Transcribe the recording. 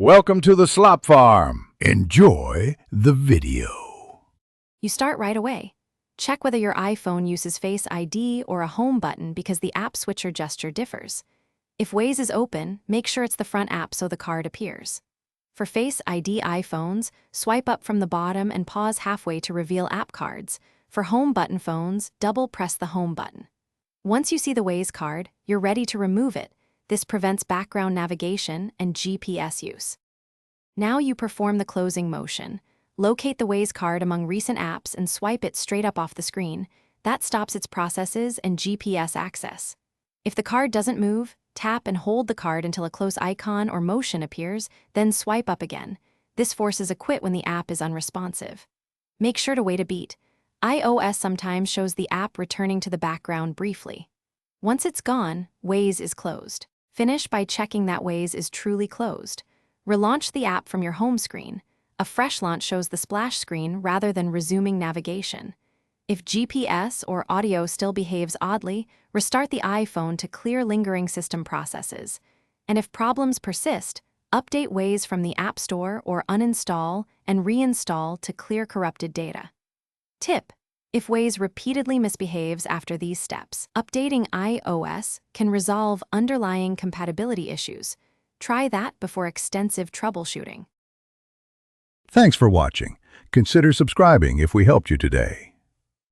Welcome to the Slop Farm. Enjoy the video. You start right away. Check whether your iPhone uses Face ID or a home button because the app switcher gesture differs. If Waze is open, make sure it's the front app so the card appears. For Face ID iPhones, swipe up from the bottom and pause halfway to reveal app cards. For home button phones, double-press the home button. Once you see the Waze card, you're ready to remove it. This prevents background navigation and GPS use. Now you perform the closing motion. Locate the Waze card among recent apps and swipe it straight up off the screen. That stops its processes and GPS access. If the card doesn't move, tap and hold the card until a close icon or motion appears, then swipe up again. This forces a quit when the app is unresponsive. Make sure to wait a beat. iOS sometimes shows the app returning to the background briefly. Once it's gone, Waze is closed. Finish by checking that Waze is truly closed. Relaunch the app from your home screen. A fresh launch shows the splash screen rather than resuming navigation. If GPS or audio still behaves oddly, restart the iPhone to clear lingering system processes. And if problems persist, update Waze from the App Store or uninstall and reinstall to clear corrupted data. Tip: if Waze repeatedly misbehaves after these steps, updating iOS can resolve underlying compatibility issues. Try that before extensive troubleshooting. Thanks for watching. Consider subscribing if we helped you today.